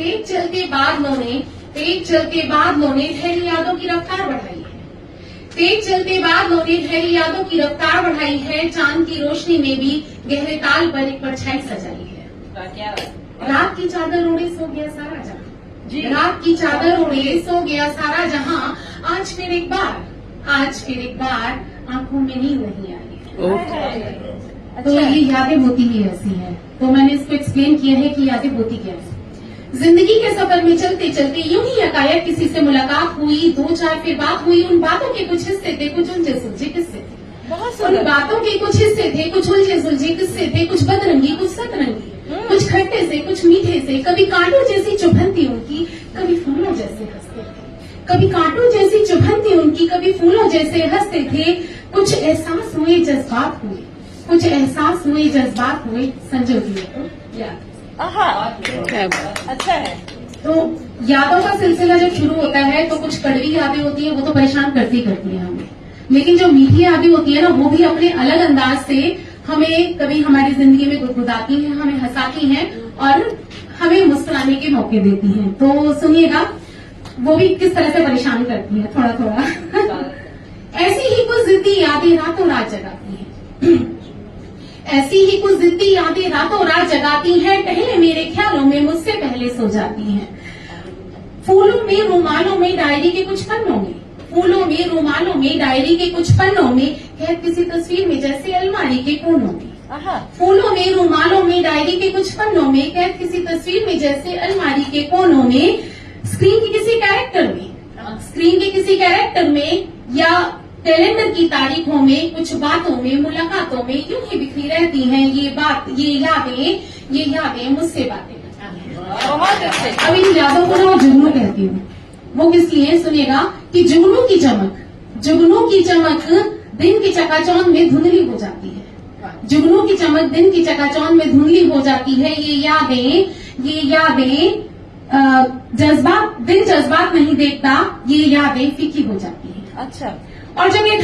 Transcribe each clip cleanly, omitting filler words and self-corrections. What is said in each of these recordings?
तेज चलते बादलों ने ठहरी यादों की रफ्तार बढ़ाई है। तेज चलते बादलों ने ठहरी यादों की रफ्तार बढ़ाई है। चांद की रोशनी में भी गहरे ताल पर एक परछाई सजाई है। क्या रात की चादर ओढ़े सो गया सारा जहां, रात की चादर ओढ़े सो गया सारा जहां। आज फिर एक बार आंखों में नींद नहीं आई। तो ये यादें होती ही ऐसी हैं। तो मैंने इसको एक्सप्लेन किया है कि यादें होती क्या है। जिंदगी के सफर में चलते चलते यूं ही एकाएक किसी से मुलाकात हुई, 2-4 फिर बात हुई। उन बातों के कुछ हिस्से थे, कुछ उलझे सुलझे किस्से थे। उन बातों के कुछ हिस्से थे, कुछ उलझे सुलझे किस्से थे। कुछ बदरंगी, कुछ सतरंगी, कुछ खट्टे से, कुछ मीठे से। कभी कांटों जैसी चुभन थी उनकी, कभी फूलों जैसे हंसते थे। कभी कांटों जैसी चुभन थी उनकी, कभी फूलों जैसे हंसते थे। कुछ एहसास हुए, जज्बात हुए, कुछ एहसास हुए, जज्बात हुए। संजो दिए तो याद। अच्छा है। तो यादों का सिलसिला जब शुरू होता है तो कुछ कड़वी यादें होती है, वो तो परेशान करती है हमें। लेकिन जो मीठी यादें होती है ना, वो भी अपने अलग अंदाज से हमें कभी हमारी जिंदगी में गुदगुदाती हैं, हमें हंसाती हैं और हमें मुस्कुराने के मौके देती हैं। तो सुनिएगा वो भी किस तरह से परेशान करती है थोड़ा थोड़ा। ऐसी ही कुछ जिद्दी यादें रातों रात जगाती हैं। ऐसी ही कुछ जिद्दी यादें रातों रात जगाती हैं। टहले मेरे ख्यालों में मुझसे पहले सो जाती हैं। फूलों में रुमालों में डायरी के कुछ पन्नों में, फूलों में रुमालों में डायरी के कुछ पन्नों में, कैद किसी तस्वीर में जैसे अलमारी के कोनों में। फूलों में रुमालों में डायरी के कुछ पन्नों में, कैद किसी तस्वीर में जैसे अलमारी के कोनों में। स्क्रीन के किसी कैरेक्टर में या कैलेंडर की तारीखों में, कुछ बातों में, मुलाकातों में यूं ही बिखरी रहती हैं ये यादें मुझसे बातें करती हैं। अब इन यादों को मैं जुगनू कहती हूँ। वो किस लिए सुनिएगा कि जुगनू की चमक दिन की चकाचौंध में धुंधली हो जाती है। जुगनू की चमक दिन की चकाचौंध में धुंधली हो जाती है। ये यादें दिल जज्बात नहीं देखता, ये यादें फीकी हो जाती है। अच्छा। और जब ये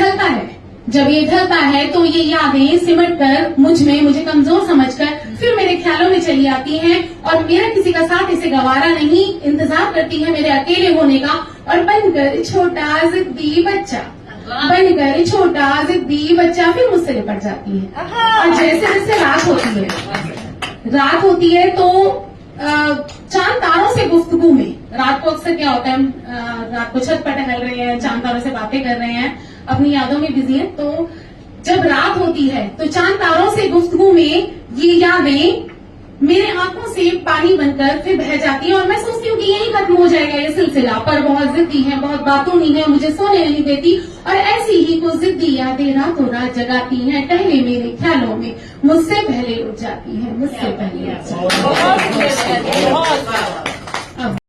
ढलता है तो ये यादें सिमट कर मुझे कमजोर समझकर फिर मेरे ख्यालों में चली आती हैं। और मेरा किसी का साथ इसे गवारा नहीं, इंतजार करती है मेरे अकेले होने का। और बनकर छोटा जिद्दी बच्चा फिर मुझसे लिपट जाती है। और जैसे जैसे रात होती है तो चांद तारों से गुफ्तगू में, रात को अक्सर क्या होता है, हम रात को छत पर टहल रहे हैं, चांद तारों से बातें कर रहे हैं, अपनी यादों में बिजी हैं। तो जब रात होती है तो चांद तारों से गुफ्तगू में ये यादें मेरे आंखों से पानी बनकर फिर बह जाती है। और मैं सोचती हूँ कि यही खत्म हो जाएगा ये सिलसिला, पर बहुत जिद्दी है, बहुत बातूनी है, मुझे सोने नहीं देती। और ऐसी ही कुछ जिद्दी यादें रातों रात जगाती हैं। टहले मेरे ख्यालों में मुझसे पहले उठ जाती है, मुझसे पहले उठ जाती है।